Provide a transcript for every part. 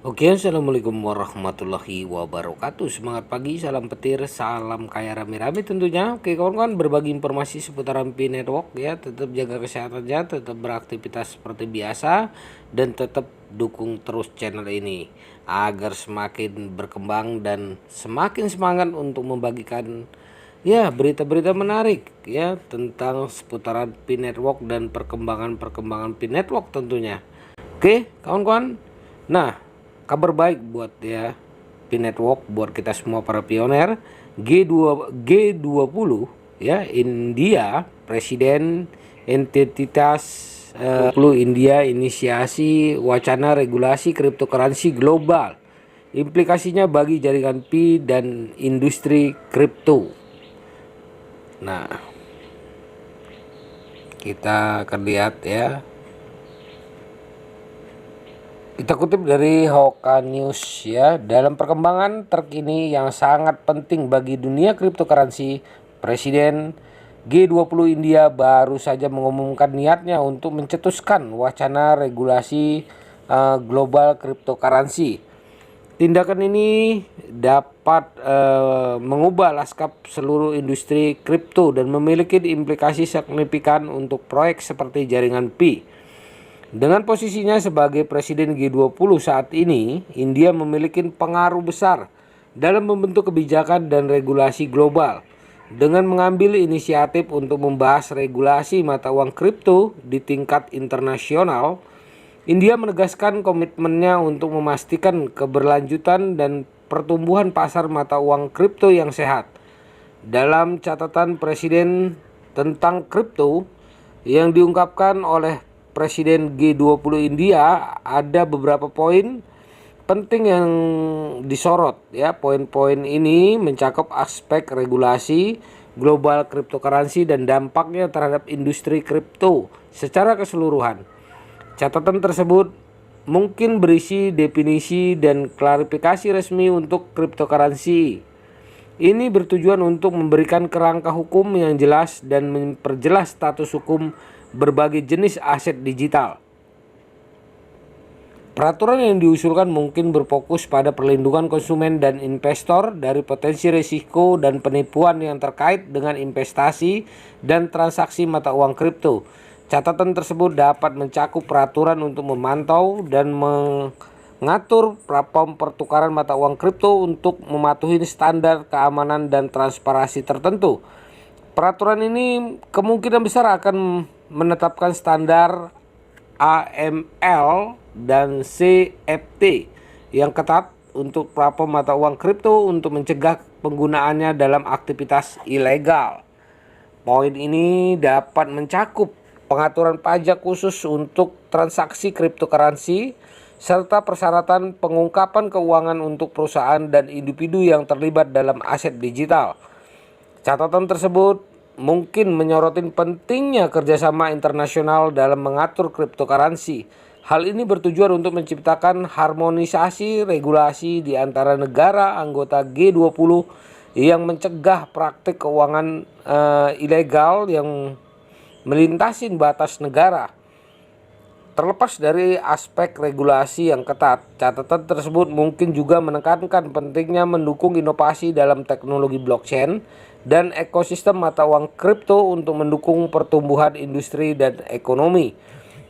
Oke, assalamualaikum warahmatullahi wabarakatuh. Semangat pagi, salam petir, salam kaya rame-rame tentunya. Oke kawan-kawan, berbagi informasi seputaran Pi Network ya. Tetap jaga kesehatannya, tetap beraktivitas seperti biasa, dan tetap dukung terus channel ini agar semakin berkembang dan semakin semangat untuk membagikan ya berita-berita menarik ya tentang seputaran Pi Network dan perkembangan-perkembangan Pi Network tentunya. Oke kawan-kawan. Nah, kabar baik buat ya Pi Network, buat kita semua para pioner. G20 ya, India presiden entitas 20 India inisiasi wacana regulasi cryptocurrency global. Implikasinya bagi jaringan Pi dan industri kripto. Nah, kita akan lihat ya. Kita kutip dari Hoka News ya, dalam perkembangan terkini yang sangat penting bagi dunia cryptocurrency, Presiden G20 India baru saja mengumumkan niatnya untuk mencetuskan wacana regulasi global cryptocurrency. Tindakan ini dapat mengubah lanskap seluruh industri kripto dan memiliki implikasi signifikan untuk proyek seperti jaringan Pi. Dengan posisinya sebagai Presiden G20 saat ini, India memiliki pengaruh besar dalam membentuk kebijakan dan regulasi global. Dengan mengambil inisiatif untuk membahas regulasi mata uang kripto di tingkat internasional, India menegaskan komitmennya untuk memastikan keberlanjutan dan pertumbuhan pasar mata uang kripto yang sehat. Dalam catatan Presiden tentang kripto yang diungkapkan oleh Presiden G20 India, ada beberapa poin penting yang disorot ya. Poin-poin ini mencakup aspek regulasi global cryptocurrency dan dampaknya terhadap industri kripto secara keseluruhan. Catatan tersebut mungkin berisi definisi dan klarifikasi resmi untuk cryptocurrency. Ini bertujuan untuk memberikan kerangka hukum yang jelas dan memperjelas status hukum berbagai jenis aset digital. Peraturan yang diusulkan mungkin berfokus pada perlindungan konsumen dan investor dari potensi risiko dan penipuan yang terkait dengan investasi dan transaksi mata uang kripto. Catatan tersebut dapat mencakup peraturan untuk memantau dan mengatur platform pertukaran mata uang kripto untuk mematuhi standar keamanan dan transparansi tertentu. Peraturan ini kemungkinan besar akan menetapkan standar AML dan CFT yang ketat untuk platform mata uang kripto untuk mencegah penggunaannya dalam aktivitas ilegal. Poin ini dapat mencakup pengaturan pajak khusus untuk transaksi cryptocurrency serta persyaratan pengungkapan keuangan untuk perusahaan dan individu yang terlibat dalam aset digital. Catatan tersebut mungkin menyoroti pentingnya kerjasama internasional dalam mengatur cryptocurrency. Hal ini bertujuan untuk menciptakan harmonisasi regulasi di antara negara anggota G20 yang mencegah praktik keuangan ilegal yang melintasi batas negara. Terlepas dari aspek regulasi yang ketat, catatan tersebut mungkin juga menekankan pentingnya mendukung inovasi dalam teknologi blockchain dan ekosistem mata uang kripto untuk mendukung pertumbuhan industri dan ekonomi.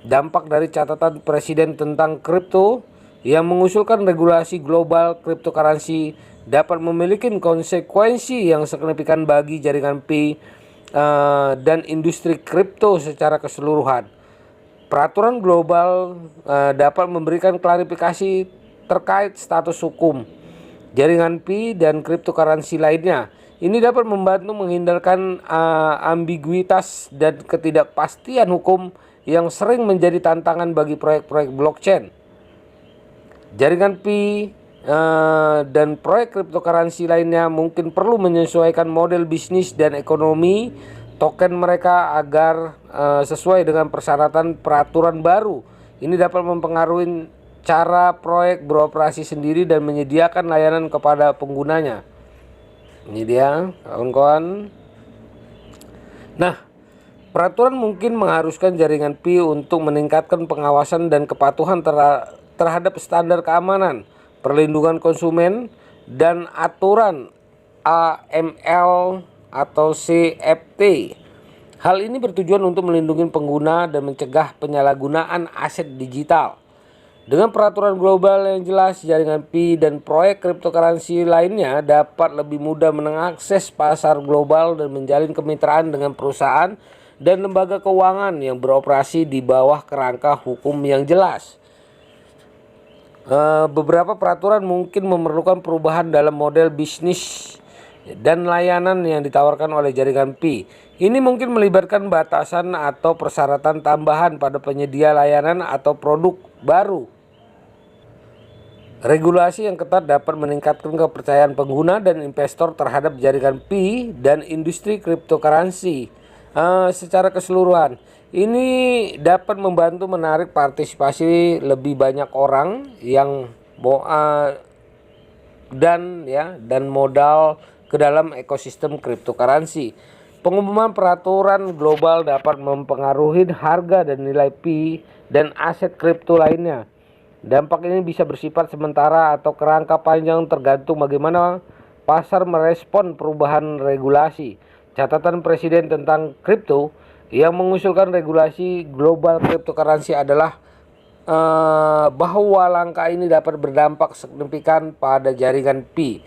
Dampak dari catatan Presiden tentang kripto yang mengusulkan regulasi global cryptocurrency dapat memiliki konsekuensi yang signifikan bagi jaringan Pi dan industri kripto secara keseluruhan. Peraturan global dapat memberikan klarifikasi terkait status hukum jaringan Pi dan cryptocurrency lainnya. Ini dapat membantu menghindarkan ambiguitas dan ketidakpastian hukum yang sering menjadi tantangan bagi proyek-proyek blockchain. Jaringan Pi dan proyek cryptocurrency lainnya mungkin perlu menyesuaikan model bisnis dan ekonomi token mereka agar sesuai dengan persyaratan peraturan baru. Ini dapat mempengaruhi cara proyek beroperasi sendiri dan menyediakan layanan kepada penggunanya. Ini dia kawan-kawan. Nah, peraturan mungkin mengharuskan jaringan Pi untuk meningkatkan pengawasan dan kepatuhan terhadap standar keamanan, perlindungan konsumen, dan aturan AML atau CFT. Hal ini bertujuan untuk melindungi pengguna dan mencegah penyalahgunaan aset digital. Dengan peraturan global yang jelas, jaringan Pi dan proyek cryptocurrency lainnya dapat lebih mudah mengakses pasar global dan menjalin kemitraan dengan perusahaan dan lembaga keuangan yang beroperasi di bawah kerangka hukum yang jelas. Beberapa peraturan mungkin memerlukan perubahan dalam model bisnis dan layanan yang ditawarkan oleh jaringan Pi. Ini mungkin melibatkan batasan atau persyaratan tambahan pada penyedia layanan atau produk baru. Regulasi yang ketat dapat meningkatkan kepercayaan pengguna dan investor terhadap jaringan Pi dan industri cryptocurrency secara keseluruhan. Ini dapat membantu menarik partisipasi lebih banyak orang yang dan modal ke dalam ekosistem cryptocurrency. Pengumuman peraturan global dapat mempengaruhi harga dan nilai Pi dan aset kripto lainnya. Dampak ini bisa bersifat sementara atau kerangka panjang tergantung bagaimana pasar merespon perubahan regulasi. Catatan Presiden tentang kripto yang mengusulkan regulasi global cryptocurrency adalah bahwa langkah ini dapat berdampak signifikan pada jaringan Pi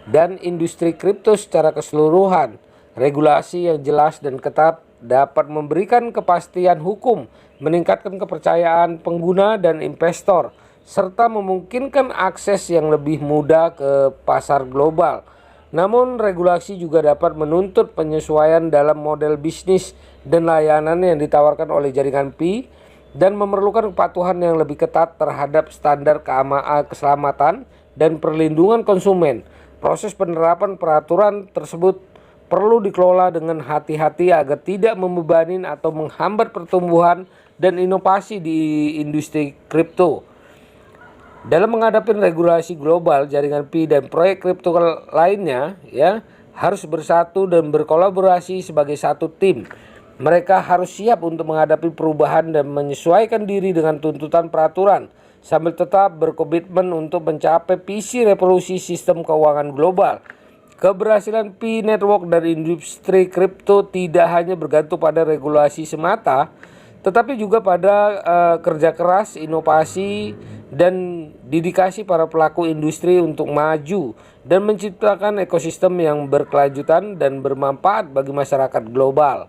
dan industri kripto secara keseluruhan. Regulasi yang jelas dan ketat dapat memberikan kepastian hukum, meningkatkan kepercayaan pengguna dan investor, serta memungkinkan akses yang lebih mudah ke pasar global. Namun, regulasi juga dapat menuntut penyesuaian dalam model bisnis dan layanan yang ditawarkan oleh jaringan Pi dan memerlukan kepatuhan yang lebih ketat terhadap standar keselamatan dan perlindungan konsumen. Proses penerapan peraturan tersebut perlu dikelola dengan hati-hati agar tidak membebani atau menghambat pertumbuhan dan inovasi di industri kripto. Dalam menghadapi regulasi global, jaringan Pi dan proyek kripto lainnya harus bersatu dan berkolaborasi sebagai satu tim. Mereka harus siap untuk menghadapi perubahan dan menyesuaikan diri dengan tuntutan peraturan, sambil tetap berkomitmen untuk mencapai visi revolusi sistem keuangan global. Keberhasilan Pi Network dan industri kripto tidak hanya bergantung pada regulasi semata, tetapi juga pada kerja keras, inovasi, dan dedikasi para pelaku industri untuk maju dan menciptakan ekosistem yang berkelanjutan dan bermanfaat bagi masyarakat global.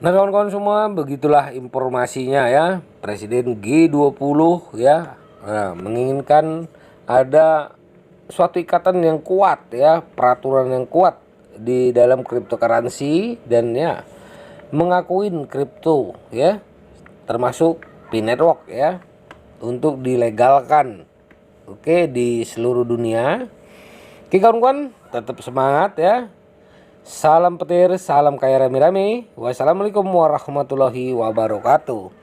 Nah kawan-kawan semua, begitulah informasinya ya. Presiden G20 menginginkan ada suatu ikatan yang kuat peraturan yang kuat di dalam cryptocurrency dan mengakuin kripto termasuk Pi Network untuk dilegalkan di seluruh dunia. Oke kawan-kawan, tetap semangat ya. Salam petir, salam kaya rame-rame. Wassalamualaikum warahmatullahi wabarakatuh.